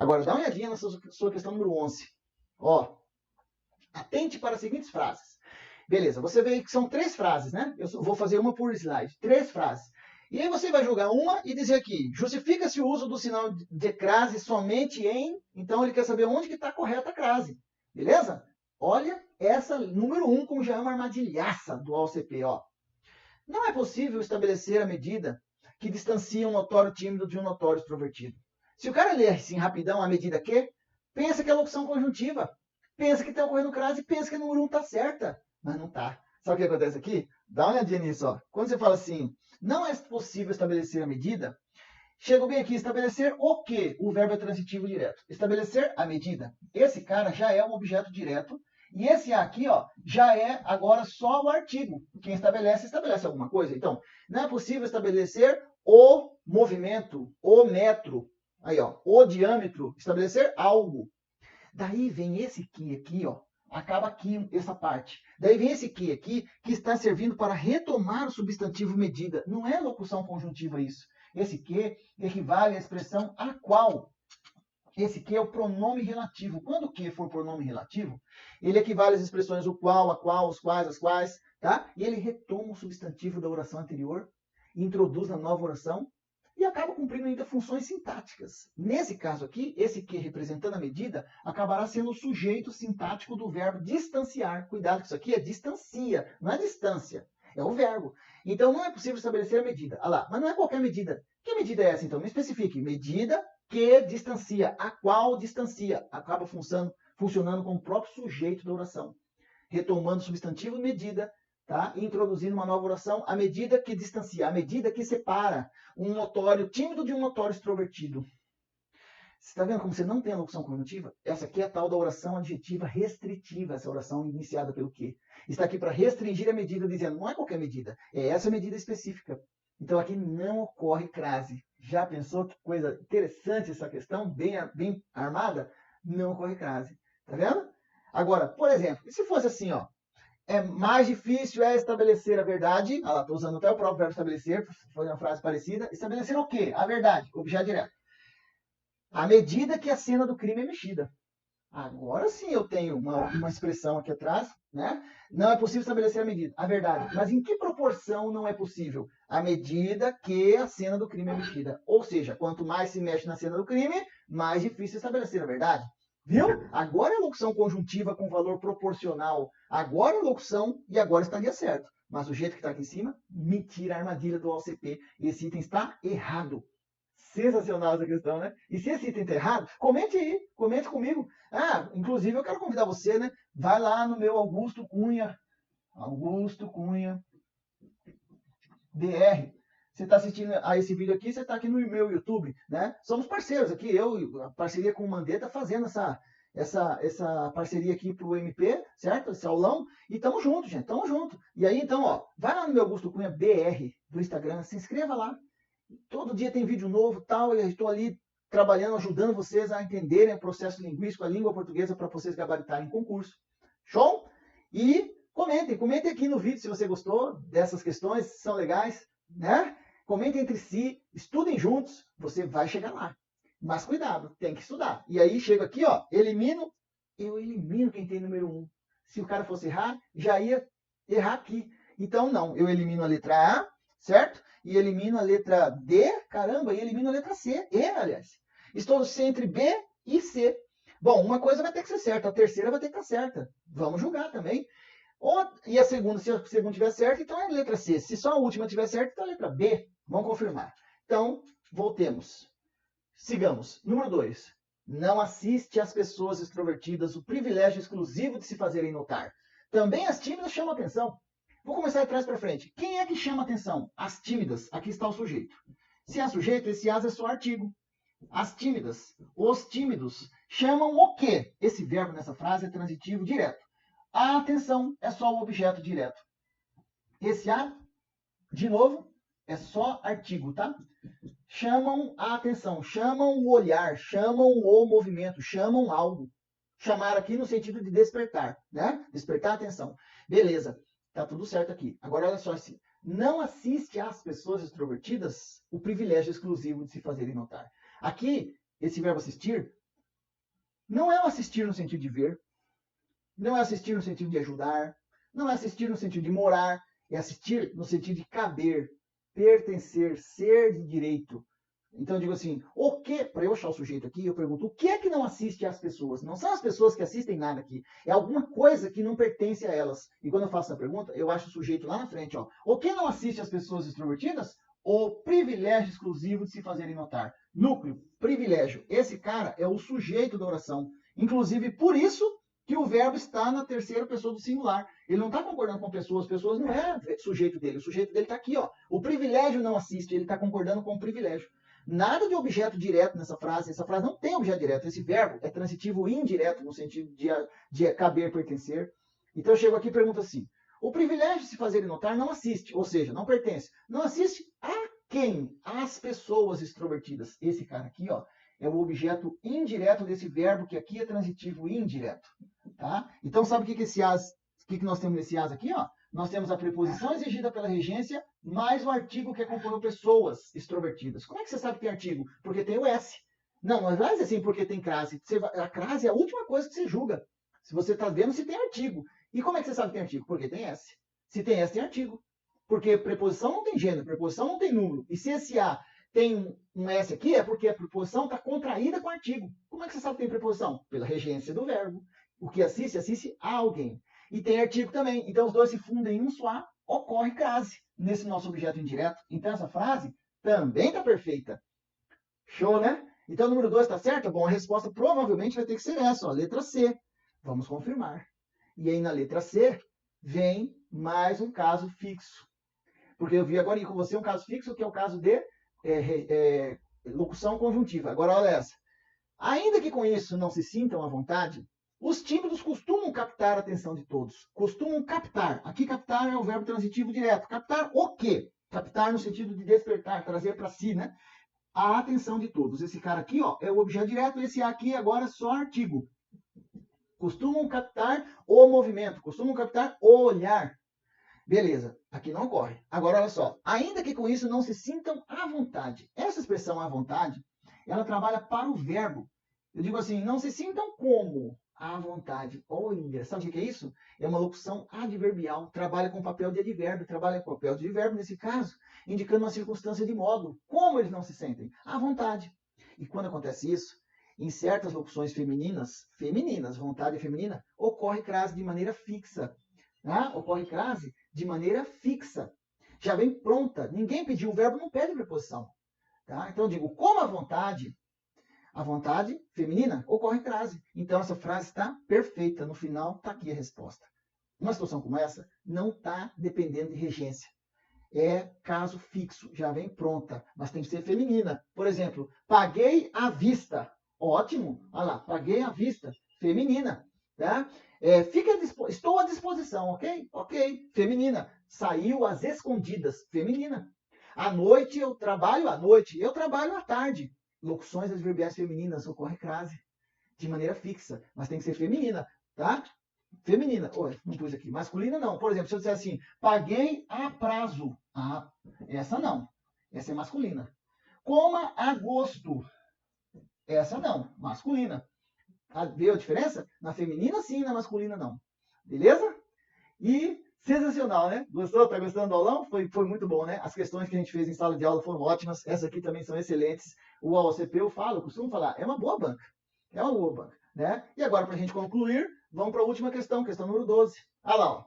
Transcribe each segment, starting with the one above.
Agora, dá uma olhadinha na sua questão número 11. Ó, atente para as seguintes frases. Beleza, você vê que são 3 frases, né? Eu vou fazer uma por slide. 3 frases. E aí você vai jogar uma e dizer aqui, justifica-se o uso do sinal de crase somente em... Então ele quer saber onde que está correta a crase. Beleza? Olha essa número 1, como já é uma armadilhaça do OCP. Ó. Não é possível estabelecer a medida que distancia um notório tímido de um notório extrovertido. Se o cara ler assim rapidão a medida que, pensa que é locução conjuntiva. Pensa que está ocorrendo crase, pensa que a número 1 está certa. Mas não está. Sabe o que acontece aqui? Dá uma olhadinha nisso. Ó. Quando você fala assim, não é possível estabelecer a medida, chega bem aqui, estabelecer o quê? O verbo é transitivo direto. Estabelecer a medida. Esse cara já é um objeto direto. E esse aqui, ó, já é agora só o artigo. Quem estabelece, estabelece alguma coisa. Então, não é possível estabelecer o movimento, o metro, aí, ó, o diâmetro, estabelecer algo. Daí vem esse que aqui, ó, acaba aqui essa parte. Daí vem esse que aqui, que está servindo para retomar o substantivo medida. Não é locução conjuntiva isso. Esse que equivale à expressão a qual. Esse que é o pronome relativo. Quando o que for pronome relativo, ele equivale às expressões o qual, a qual, os quais, as quais, tá? E ele retoma o substantivo da oração anterior, introduz na nova oração e acaba cumprindo ainda funções sintáticas. Nesse caso aqui, esse que representando a medida acabará sendo o sujeito sintático do verbo distanciar. Cuidado que isso aqui é distancia, não é distância. É o verbo. Então não é possível estabelecer a medida. Ah lá, mas não é qualquer medida. Que medida é essa então? Me especifique. Medida que distancia, a qual distancia. Acaba funcionando como o próprio sujeito da oração. Retomando o substantivo medida, tá? E introduzindo uma nova oração, a medida que distancia, a medida que separa um notório tímido de um notório extrovertido. Você está vendo como você não tem a locução conjuntiva? Essa aqui é a tal da oração adjetiva restritiva, essa oração iniciada pelo que. Está aqui para restringir a medida, dizendo, não é qualquer medida, é essa medida específica. Então aqui não ocorre crase. Já pensou que coisa interessante essa questão, bem armada? Não ocorre crase. Tá vendo? Agora, por exemplo, e se fosse assim, ó, é mais difícil estabelecer a verdade. Ah lá, estou usando até o próprio verbo estabelecer, foi uma frase parecida. Estabelecer o quê? A verdade, objeto direto. À medida que a cena do crime é mexida. Agora sim eu tenho uma expressão aqui atrás, né? Não é possível estabelecer a medida, a verdade. Mas em que proporção não é possível? À medida que a cena do crime é mexida. Ou seja, quanto mais se mexe na cena do crime, mais difícil estabelecer a verdade. Viu? Agora é locução conjuntiva com valor proporcional. Agora é locução e agora estaria certo. Mas o jeito que está aqui em cima, mentira, armadilha do OCP. Esse item está errado. Sensacional essa questão, né? E se esse item está errado, comente aí, comente comigo. Ah, inclusive eu quero convidar você, né? Vai lá no meu Augusto Cunha BR. Você está assistindo a esse vídeo aqui, você está aqui no meu YouTube, né? Somos parceiros aqui, a parceria com o Mandetta, fazendo essa parceria aqui para o MP, certo? Esse aulão. E tamo junto, gente, tamo junto. E aí, então, ó, vai lá no meu Augusto Cunha BR do Instagram, se inscreva lá. Todo dia tem vídeo novo, tal, e eu estou ali trabalhando, ajudando vocês a entenderem o processo linguístico, a língua portuguesa, para vocês gabaritarem em concurso. Show? E comentem aqui no vídeo se você gostou dessas questões, se são legais, né? Comentem entre si, estudem juntos, você vai chegar lá. Mas cuidado, tem que estudar. E aí chega aqui, ó, eu elimino quem tem número 1. Se o cara fosse errar, já ia errar aqui. Então, não, eu elimino a letra A, certo? E elimino a letra D, caramba, e elimino a letra C, E, aliás. Estou entre B e C. Bom, uma coisa vai ter que ser certa, a terceira vai ter que estar certa. Vamos julgar também. E a segunda, se a segunda estiver certa, então é a letra C. Se só a última estiver certa, então é a letra B. Vamos confirmar. Então, voltemos. Sigamos. Número 2. Não assiste às pessoas extrovertidas o privilégio exclusivo de se fazerem notar. Também as tímidas chamam atenção. Vou começar de trás para frente. Quem é que chama atenção? As tímidas. Aqui está o sujeito. Se é sujeito, esse as é só artigo. As tímidas, os tímidos, chamam o quê? Esse verbo nessa frase é transitivo direto. A atenção é só o objeto direto. Esse a, de novo, é só artigo, tá? Chamam a atenção, chamam o olhar, chamam o movimento, chamam algo. Chamar aqui no sentido de despertar, né? Despertar a atenção. Beleza. Tá tudo certo aqui. Agora, olha só. Não assiste às pessoas extrovertidas o privilégio exclusivo de se fazerem notar. Aqui, esse verbo assistir Não é o assistir no sentido de ver, não é assistir no sentido de ajudar, não é assistir no sentido de morar, é assistir no sentido de caber, pertencer, ser de direito. Então eu digo assim, o que, para eu achar o sujeito aqui, eu pergunto, o que é que não assiste às pessoas? Não são as pessoas que assistem nada aqui, é alguma coisa que não pertence a elas. E quando eu faço essa pergunta, eu acho o sujeito lá na frente, ó. O que não assiste às pessoas extrovertidas? O privilégio exclusivo de se fazerem notar. Núcleo, privilégio. Esse cara é o sujeito da oração. Inclusive, por isso que o verbo está na terceira pessoa do singular. Ele não está concordando com pessoas não é sujeito dele. O sujeito dele está aqui, ó. O privilégio não assiste, ele está concordando com o privilégio. Nada de objeto direto nessa frase. Essa frase não tem objeto direto. Esse verbo é transitivo indireto, no sentido de caber, pertencer. Então eu chego aqui e pergunto assim, o privilégio de se fazer notar não assiste, ou seja, não pertence. Não assiste a quem? Às pessoas extrovertidas. Esse cara aqui, ó, é o objeto indireto desse verbo, que aqui é transitivo indireto. Tá? Então, sabe o que nós temos nesse as aqui? Ó? Nós temos a preposição exigida pela regência, mais o artigo que acompanhou pessoas extrovertidas. Como é que você sabe que tem artigo? Porque tem o S. Não vai dizer assim porque tem crase. A crase é a última coisa que você julga. Se você está vendo se tem artigo. E como é que você sabe que tem artigo? Porque tem S. Se tem S, tem artigo. Porque preposição não tem gênero, preposição não tem número. E se esse A tem um S aqui, é porque a preposição está contraída com o artigo. Como é que você sabe que tem preposição? Pela regência do verbo. O que assiste a alguém. E tem artigo também. Então os dois se fundem em um só A, ocorre crase nesse nosso objeto indireto. Então essa frase também está perfeita. Show, né? Então o número 2 está certo? Bom, a resposta provavelmente vai ter que ser essa, ó, letra C. Vamos confirmar. E aí na letra C vem mais um caso fixo. Porque eu vi agora com você um caso fixo, que é o caso de locução conjuntiva. Agora olha essa. Ainda que com isso não se sintam à vontade, os tímidos costumam captar a atenção de todos. Costumam captar. Aqui captar é o verbo transitivo direto. Captar o quê? Captar no sentido de despertar, trazer para si, né? A atenção de todos. Esse cara aqui, ó, é o objeto direto. Esse aqui agora é só artigo. Costumam captar o movimento. Costumam captar o olhar. Beleza, aqui não ocorre. Agora, olha só. Ainda que com isso não se sintam à vontade. Essa expressão à vontade, ela trabalha para o verbo. Eu digo assim, não se sintam como à vontade. Olha, sabe o que é isso? É uma locução adverbial. Trabalha com papel de advérbio. Trabalha com papel de verbo, nesse caso, indicando uma circunstância de modo. Como eles não se sentem? À vontade. E quando acontece isso, em certas locuções femininas, vontade feminina, ocorre crase de maneira fixa. Tá? Ocorre crase de maneira fixa. Já vem pronta. Ninguém pediu, o verbo não pede preposição. Tá? Então eu digo, como a vontade feminina, ocorre crase. Então essa frase está perfeita. No final está aqui a resposta. Uma situação como essa não está dependendo de regência. É caso fixo, já vem pronta, mas tem que ser feminina. Por exemplo, paguei à vista. Ótimo, olha lá, paguei à vista, feminina. Tá? Estou à disposição, ok? Ok, feminina. Saiu às escondidas, feminina. À noite eu trabalho à noite, eu trabalho à tarde. Locuções adverbiais femininas, ocorre crase de maneira fixa, mas tem que ser feminina, tá? Feminina. Oi, não pus aqui. Masculina não. Por exemplo, se eu disser assim, paguei a prazo. Ah, essa não. Essa é masculina. Coma a gosto. Essa não. Masculina. Viu a diferença? Na feminina sim, na masculina não. Beleza? E sensacional, né? Gostou? Tá gostando do aulão? Foi muito bom, né? As questões que a gente fez em sala de aula foram ótimas. Essas aqui também são excelentes. O AOCP eu costumo falar, é uma boa banca. É uma boa banca, né? E agora, para a gente concluir, vamos para a última questão número 12. Olha lá, ó.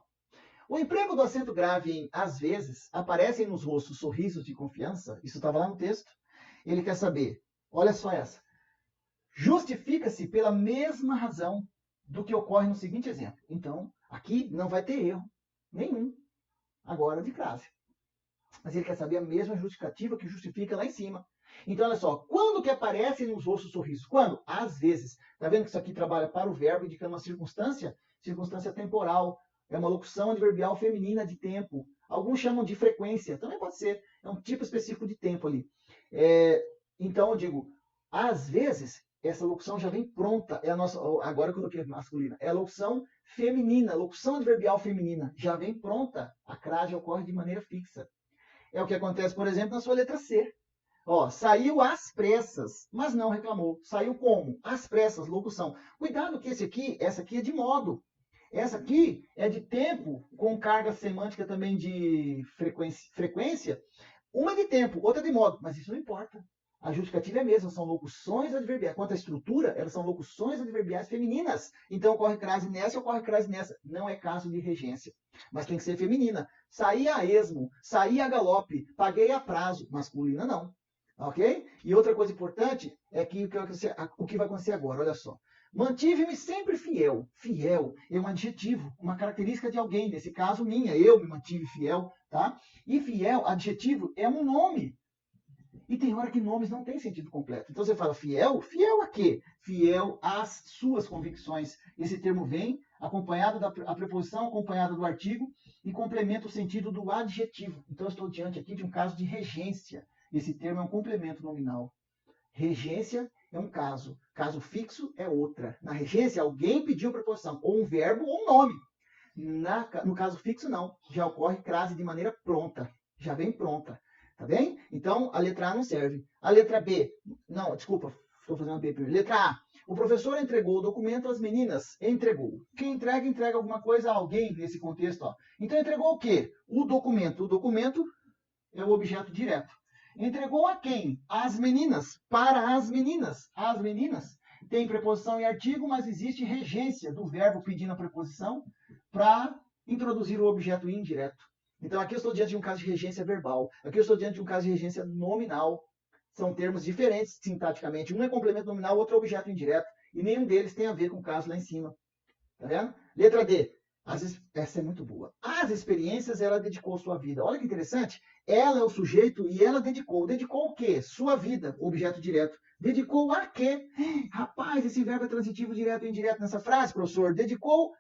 O emprego do acento grave em às vezes aparecem nos rostos sorrisos de confiança. Isso estava lá no texto. Ele quer saber, olha só essa. Justifica-se pela mesma razão do que ocorre no seguinte exemplo. Então, aqui não vai ter erro nenhum agora de crase. Mas ele quer saber a mesma justificativa que justifica lá em cima. Então, olha só, quando que aparece nos rostos sorrisos? Quando? Às vezes. Está vendo que isso aqui trabalha para o verbo, indicando uma circunstância temporal. É uma locução adverbial feminina de tempo. Alguns chamam de frequência. Também pode ser. É um tipo específico de tempo ali. Então, eu digo, às vezes, essa locução já vem pronta. É a nossa, agora eu coloquei masculina. É a locução feminina, locução adverbial feminina. Já vem pronta. A crase ocorre de maneira fixa. É o que acontece, por exemplo, na sua letra C. Ó, saiu às pressas, mas não reclamou. Saiu como? Às pressas, locução. Cuidado que essa aqui é de modo. Essa aqui é de tempo, com carga semântica também de frequência. Uma é de tempo, outra é de modo, mas isso não importa. A justificativa é a mesma, são locuções adverbiais. Quanto à estrutura, elas são locuções adverbiais femininas. Então, ocorre crase nessa, ocorre crase nessa. Não é caso de regência, mas tem que ser feminina. Saí a esmo, saí a galope, paguei a prazo. Masculina, não. Ok? E outra coisa importante é que o que vai acontecer agora, olha só. Mantive-me sempre fiel. Fiel é um adjetivo, uma característica de alguém. Nesse caso, minha. Eu me mantive fiel, tá? E fiel, adjetivo, é um nome. E tem hora que nomes não têm sentido completo. Então você fala fiel? Fiel a quê? Fiel às suas convicções. Esse termo vem acompanhado a preposição acompanhada do artigo e complementa o sentido do adjetivo. Então eu estou diante aqui de um caso de regência. Esse termo é um complemento nominal. Regência é um caso. Caso fixo é outra. Na regência, alguém pediu preposição, ou um verbo ou um nome. No caso fixo, não. Já ocorre crase de maneira pronta. Já vem pronta. Tá bem? Então, a letra A não serve. A letra B, não, desculpa, estou fazendo uma B primeiro. Letra A, o professor entregou o documento às meninas. Entregou. Quem entrega, entrega alguma coisa a alguém nesse contexto. Ó. Então, entregou o quê? O documento. O documento é o objeto direto. Entregou a quem? Às meninas. Para as meninas. As meninas. Tem preposição e artigo, mas existe regência do verbo pedindo a preposição para introduzir o objeto indireto. Então, aqui eu estou diante de um caso de regência verbal. Aqui eu estou diante de um caso de regência nominal. São termos diferentes sintaticamente. Um é complemento nominal, o outro é objeto indireto. E nenhum deles tem a ver com o caso lá em cima. Tá vendo? Letra D. Essa é muito boa. As experiências, ela dedicou sua vida. Olha que interessante. Ela é o sujeito e ela dedicou. Dedicou o quê? Sua vida, objeto direto. Dedicou a quê? Rapaz, esse verbo é transitivo direto e indireto nessa frase, professor.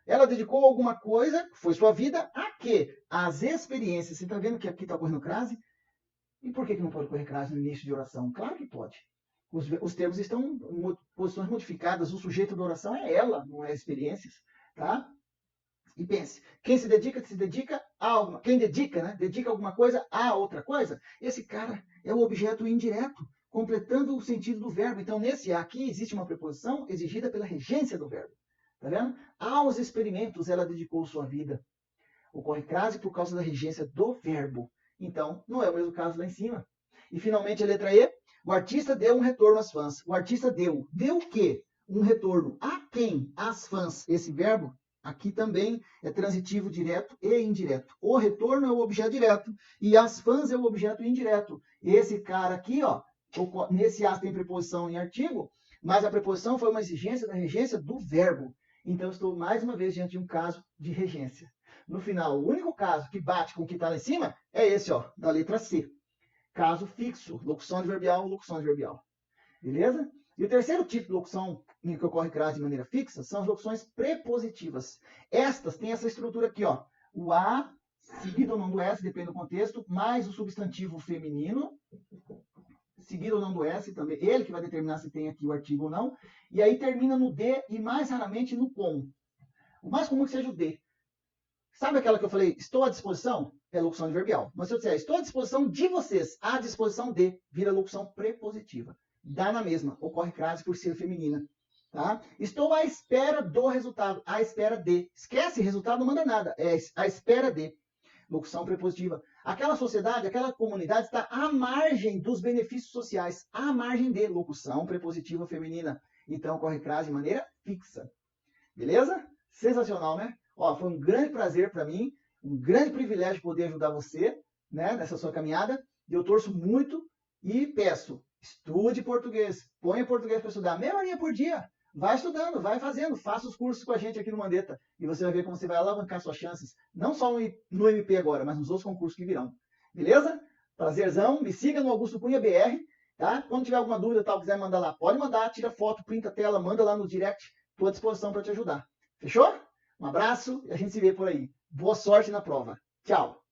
Ela dedicou alguma coisa, foi sua vida, a quê? As experiências. Você está vendo que aqui está ocorrendo crase? E por que não pode ocorrer crase no início de oração? Claro que pode. Os termos estão em posições modificadas. O sujeito da oração é ela, não é experiências. Tá? E pense, quem se dedica a alguma, quem dedica, né? Dedica alguma coisa a outra coisa. Esse cara é o objeto indireto, completando o sentido do verbo. Então, nesse aqui existe uma preposição exigida pela regência do verbo. Tá vendo? Aos experimentos ela dedicou sua vida. Ocorre crase por causa da regência do verbo. Então, não é o mesmo caso lá em cima. E, finalmente, a letra E. O artista deu um retorno às fãs. O artista deu. Deu o quê? Um retorno. A quem? Às fãs. Esse verbo aqui também é transitivo direto e indireto. O retorno é o objeto direto e as fãs é o objeto indireto. Esse cara aqui, ó, nesse as tem preposição em artigo, mas a preposição foi uma exigência da regência do verbo. Então, estou mais uma vez diante de um caso de regência. No final, o único caso que bate com o que está lá em cima é esse, ó, da letra C. Caso fixo, locução adverbial, locução adverbial. Beleza? E o terceiro tipo de locução em que ocorre crase de maneira fixa são as locuções prepositivas. Estas têm essa estrutura aqui, ó. O A, seguido ou não do S, depende do contexto, mais o substantivo feminino, seguido ou não do S, também ele que vai determinar se tem aqui o artigo ou não. E aí termina no D e mais raramente no com. O mais comum que seja o D. Sabe aquela que eu falei, estou à disposição? É locução adverbial. Mas se eu disser, estou à disposição de vocês, à disposição de, vira locução prepositiva. Dá na mesma, ocorre crase por ser feminina. Tá? Estou à espera do resultado, à espera de. Esquece, resultado não manda nada, é à espera de. Locução prepositiva. Aquela sociedade, aquela comunidade está à margem dos benefícios sociais, à margem de, locução prepositiva feminina. Então, ocorre crase de maneira fixa. Beleza? Sensacional, né? Ó, foi um grande prazer para mim, um grande privilégio poder ajudar você, né, nessa sua caminhada. E eu torço muito e peço, estude português, ponha português para estudar, meia horinha por dia. Vai estudando, vai fazendo, faça os cursos com a gente aqui no Mandetta. E você vai ver como você vai alavancar suas chances, não só no MP agora, mas nos outros concursos que virão. Beleza? Prazerzão, me siga no Augusto Cunha BR, tá? Quando tiver alguma dúvida, tal, quiser mandar lá, pode mandar, tira foto, printa a tela, manda lá no direct, estou à disposição para te ajudar. Fechou? Um abraço e a gente se vê por aí. Boa sorte na prova. Tchau!